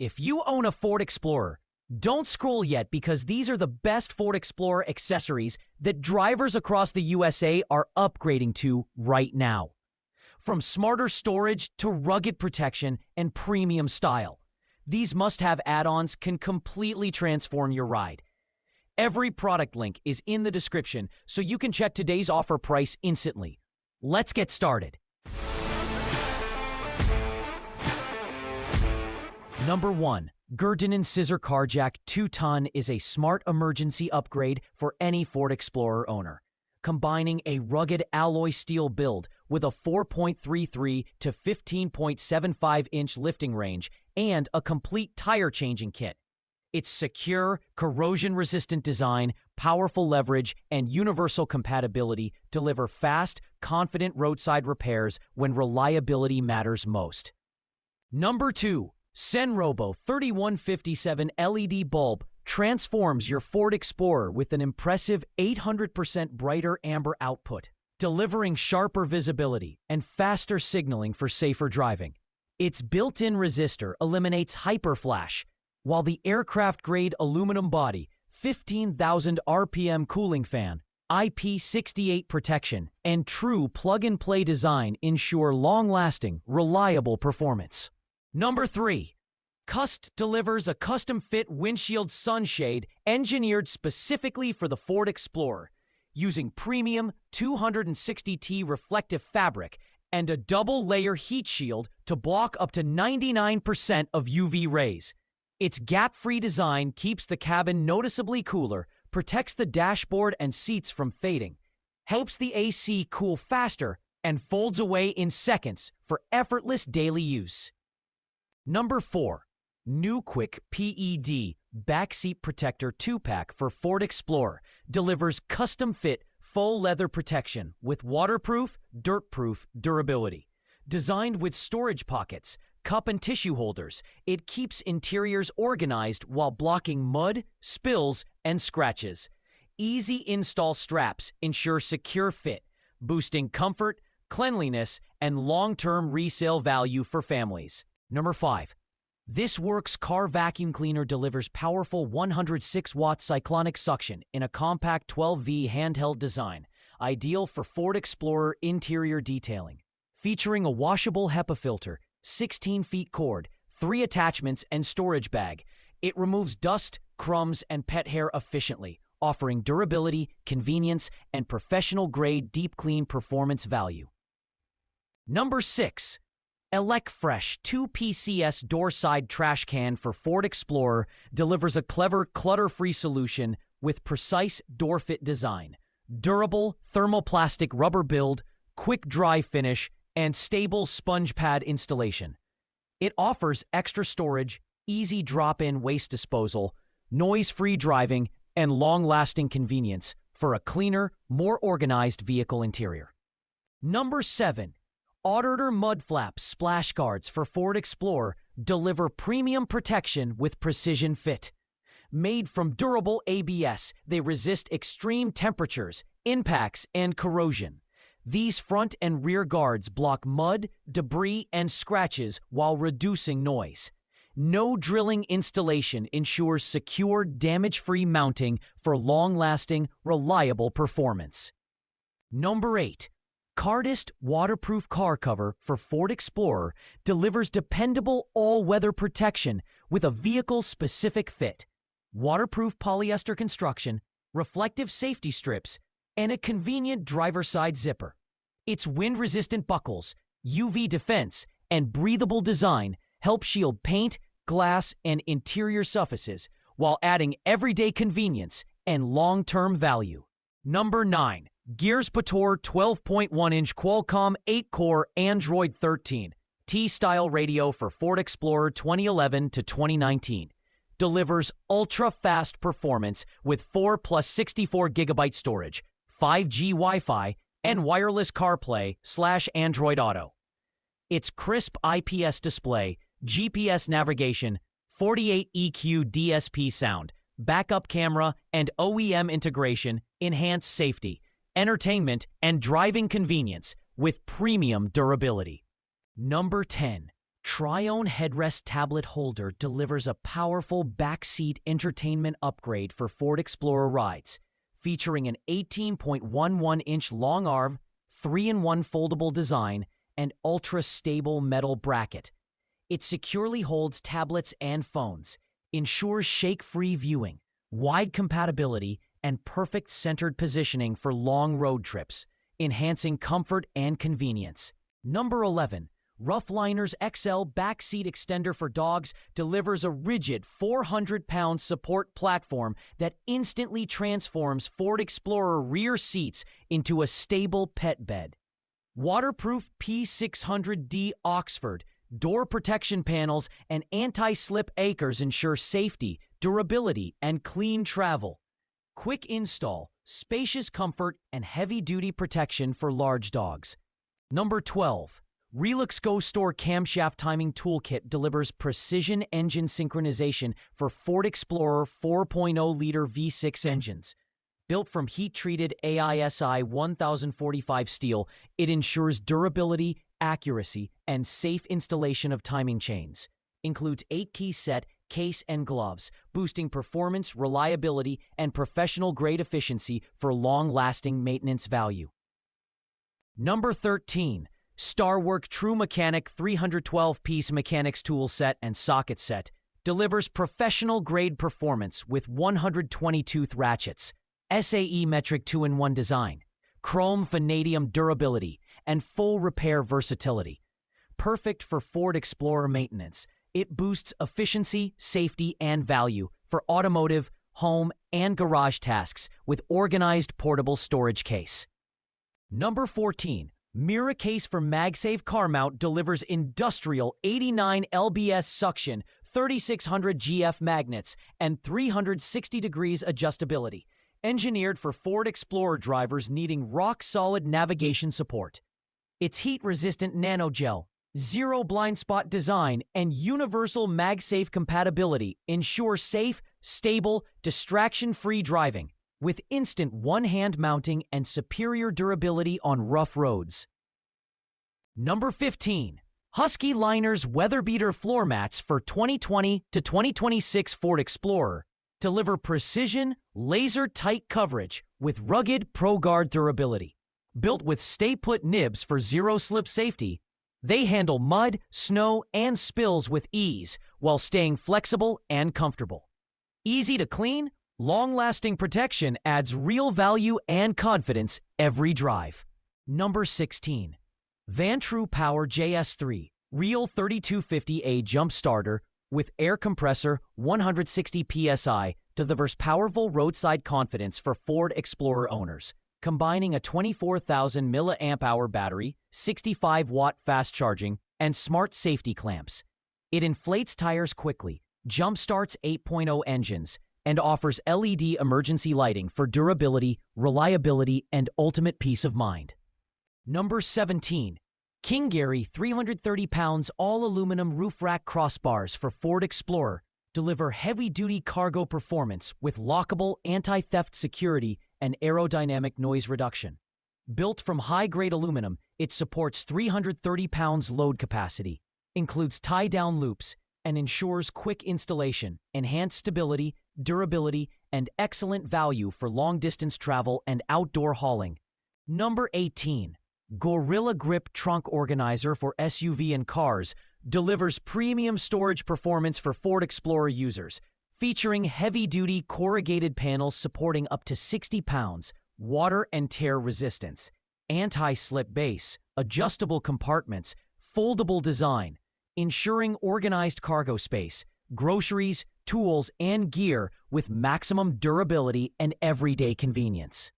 If you own a Ford Explorer, don't scroll yet because these are the best Ford Explorer accessories that drivers across the USA are upgrading to right now. From smarter storage to rugged protection and premium style, these must-have add-ons can completely transform your ride. Every product link is in the description so you can check today's offer price instantly. Let's get started. Number 1. Gearzbtor Scissor Car Jack 2-ton is a smart emergency upgrade for any Ford Explorer owner. Combining a rugged alloy steel build with a 4.33 to 15.75-inch lifting range and a complete tire changing kit. Its secure, corrosion-resistant design, powerful leverage, and universal compatibility deliver fast, confident roadside repairs when reliability matters most. Number 2. SENROBO 3157 LED bulb transforms your Ford Explorer with an impressive 800% brighter amber output, delivering sharper visibility and faster signaling for safer driving. Its built-in resistor eliminates hyperflash, while the aircraft-grade aluminum body, 15,000 RPM cooling fan, IP68 protection, and true plug-and-play design ensure long-lasting, reliable performance. Number 3. KUST delivers a custom-fit windshield sunshade engineered specifically for the Ford Explorer, using premium 260T reflective fabric and a double-layer heat shield to block up to 99% of UV rays. Its gap-free design keeps the cabin noticeably cooler, protects the dashboard and seats from fading, helps the AC cool faster, and folds away in seconds for effortless daily use. Number 4. NUWQICD Backseat Protector 2-pack for Ford Explorer delivers custom-fit faux leather protection with waterproof, dirt-proof durability. Designed with storage pockets, cup and tissue holders, it keeps interiors organized while blocking mud, spills, and scratches. Easy install straps ensure secure fit, boosting comfort, cleanliness, and long-term resale value for families. Number 5. THISWORX car vacuum cleaner delivers powerful 106-watt cyclonic suction in a compact 12V handheld design, ideal for Ford Explorer interior detailing. Featuring a washable HEPA filter, 16 feet cord, 3 attachments, and storage bag, it removes dust, crumbs, and pet hair efficiently, offering durability, convenience, and professional-grade deep clean performance value. Number 6. ELECFRESH 2PCS door-side trash can for Ford Explorer delivers a clever clutter-free solution with precise door-fit design, durable thermoplastic rubber build, quick dry finish, and stable sponge pad installation. It offers extra storage, easy drop-in waste disposal, noise-free driving, and long-lasting convenience for a cleaner, more organized vehicle interior. Number 7. Autorder mud flaps splash guards for Ford Explorer deliver premium protection with precision fit. Made from durable ABS, they resist extreme temperatures, impacts, and corrosion. These front and rear guards block mud, debris, and scratches while reducing noise. No drilling installation ensures secure, damage-free mounting for long-lasting, reliable performance. Number 8. CARTIST waterproof car cover for Ford Explorer delivers dependable all-weather protection with a vehicle-specific fit, waterproof polyester construction, reflective safety strips, and a convenient driver's side zipper. Its wind-resistant buckles, UV defense, and breathable design help shield paint, glass, and interior surfaces while adding everyday convenience and long-term value. Number 9. Gearzbtor 12.1-inch Qualcomm 8-core Android 13 T-style radio for Ford Explorer 2011 to 2019. Delivers ultra-fast performance with 4 plus 64 gigabyte storage, 5G Wi-Fi, and wireless CarPlay/Android Auto. Its crisp IPS display, GPS navigation, 48 EQ DSP sound, backup camera, and OEM integration enhance safety, entertainment, and driving convenience with premium durability. Number 10. Tryone Headrest Tablet Holder delivers a powerful backseat entertainment upgrade for Ford Explorer rides, featuring an 18.11-inch long arm, 3-in-1 foldable design, and ultra-stable metal bracket. It securely holds tablets and phones, ensures shake-free viewing, wide compatibility, and perfect centered positioning for long road trips, enhancing comfort and convenience. Number 11. Ruff Liner's XL Backseat Extender for Dogs delivers a rigid 400-pound support platform that instantly transforms Ford Explorer rear seats into a stable pet bed. Waterproof P600D Oxford, door protection panels, and anti-slip anchors ensure safety, durability, and clean travel. Quick install, spacious comfort, and heavy-duty protection for large dogs. Number 12. ReluxGo Store Camshaft Timing Toolkit delivers precision engine synchronization for Ford Explorer 4.0-liter V6 engines. Built from heat-treated AISI 1045 steel, it ensures durability, accuracy, and safe installation of timing chains. Includes 8-key set, case, and gloves, boosting performance, reliability, and professional-grade efficiency for long-lasting maintenance value. Number 13. STARWORK True Mechanic 312-piece mechanics tool set and socket set delivers professional-grade performance with 120-tooth ratchets, SAE metric 2-in-1 design, chrome vanadium durability, and full repair versatility. Perfect for Ford Explorer maintenance, it boosts efficiency, safety, and value for automotive, home, and garage tasks with organized portable storage case. Number 14. Miracase for MagSafe car mount delivers industrial 89 lbs suction, 3600 GF magnets, and 360 degrees adjustability. Engineered for Ford Explorer drivers needing rock-solid navigation support. Its heat-resistant nanogel, zero blind spot design, and universal MagSafe compatibility ensure safe, stable, distraction-free driving, with instant one-hand mounting and superior durability on rough roads. Number 15. Husky Liner's Weatherbeater floor mats for 2020 to 2026 Ford Explorer deliver precision, laser-tight coverage with rugged ProGuard durability. Built with stay-put nibs for zero-slip safety, they handle mud, snow, and spills with ease while staying flexible and comfortable. Easy to clean, long-lasting protection adds real value and confidence every drive. Number 16. VANTRUE Power JS3 Real 3250A Jump Starter with air compressor 160 psi delivers powerful roadside confidence for Ford Explorer owners, combining a 24,000 mAh battery, 65-watt fast charging, and smart safety clamps. It inflates tires quickly, jump-starts 8.0 engines, and offers LED emergency lighting for durability, reliability, and ultimate peace of mind. Number 17. KINGGERI 330 pounds all-aluminum roof rack crossbars for Ford Explorer deliver heavy-duty cargo performance with lockable anti-theft security and aerodynamic noise reduction. Built from high-grade aluminum, it supports 330 pounds load capacity, includes tie-down loops, and ensures quick installation, enhanced stability, durability, and excellent value for long-distance travel and outdoor hauling. Number 18. Gorilla Grip Trunk Organizer for SUV and cars delivers premium storage performance for Ford Explorer users, featuring heavy-duty corrugated panels supporting up to 60 pounds, water and tear resistance, anti-slip base, adjustable compartments, foldable design, ensuring organized cargo space, groceries, tools, and gear with maximum durability and everyday convenience.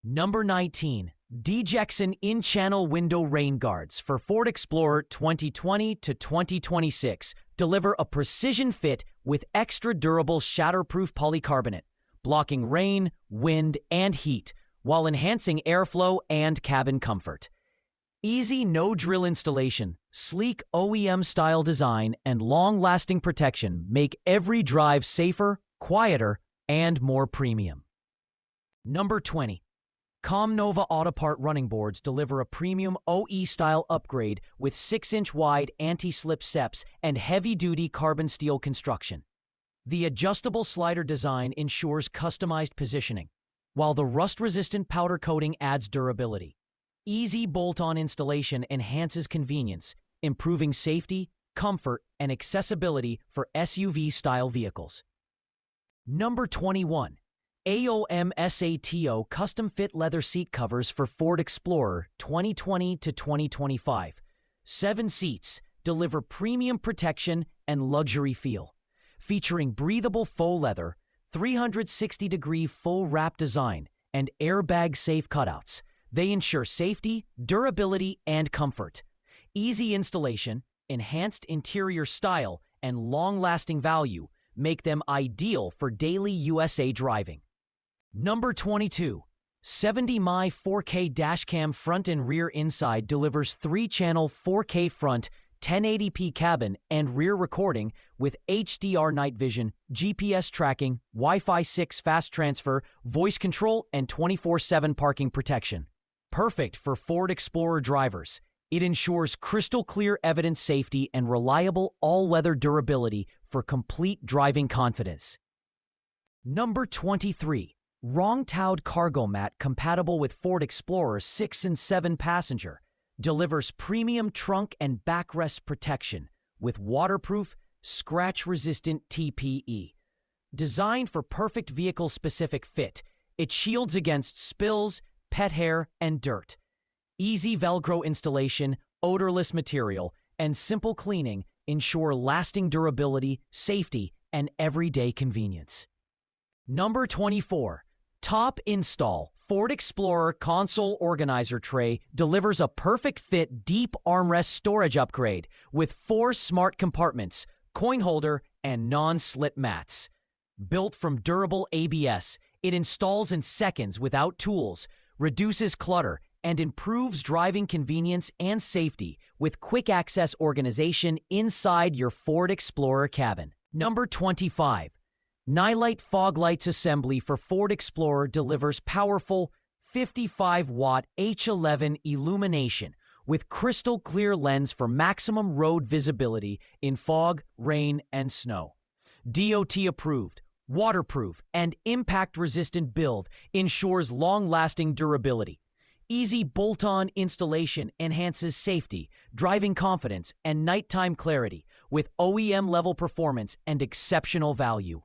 Number 19. Deejecsun in-channel window rain guards for Ford Explorer 2020 to 2026 deliver a precision fit with extra durable shatterproof polycarbonate, blocking rain, wind, and heat while enhancing airflow and cabin comfort. Easy no-drill installation, sleek OEM-style design, and long-lasting protection make every drive safer, quieter, and more premium. Number 20. COMNOVA Autopart running boards deliver a premium OE-style upgrade with 6-inch wide anti-slip steps and heavy-duty carbon steel construction. The adjustable slider design ensures customized positioning, while the rust-resistant powder coating adds durability. Easy bolt-on installation enhances convenience, improving safety, comfort, and accessibility for SUV-style vehicles. Number 21. AOMSAZTO Custom Fit Leather Seat Covers for Ford Explorer 2020 to 2025. 7 seats deliver premium protection and luxury feel. Featuring breathable faux leather, 360-degree full wrap design, and airbag-safe cutouts, they ensure safety, durability, and comfort. Easy installation, enhanced interior style, and long-lasting value make them ideal for daily USA driving. Number 22. 70mm 4K dashcam front and rear inside delivers 3-channel 4K front, 1080p cabin and rear recording with HDR night vision, GPS tracking, Wi-Fi 6 fast transfer, voice control, and 24/7 parking protection. Perfect for Ford Explorer drivers. It ensures crystal clear evidence safety and reliable all-weather durability for complete driving confidence. Number 23. Rongtaud cargo mat compatible with Ford Explorer 6 and 7 passenger. Delivers premium trunk and backrest protection with waterproof, scratch-resistant TPE. Designed for perfect vehicle-specific fit, it shields against spills, pet hair, and dirt. Easy Velcro installation, odorless material, and simple cleaning ensure lasting durability, safety, and everyday convenience. Number 24. Top install Ford Explorer console organizer tray delivers a perfect fit deep armrest storage upgrade with 4 smart compartments, coin holder, and non-slit mats. Built from durable ABS, it installs in seconds without tools, reduces clutter, and improves driving convenience and safety with quick access organization inside your Ford Explorer cabin. Number 25. Nightlight fog lights assembly for Ford Explorer delivers powerful 55-watt H11 illumination with crystal clear lens for maximum road visibility in fog, rain, and snow. DOT approved, waterproof, and impact-resistant build ensures long-lasting durability. Easy bolt-on installation enhances safety, driving confidence, and nighttime clarity with OEM-level performance and exceptional value.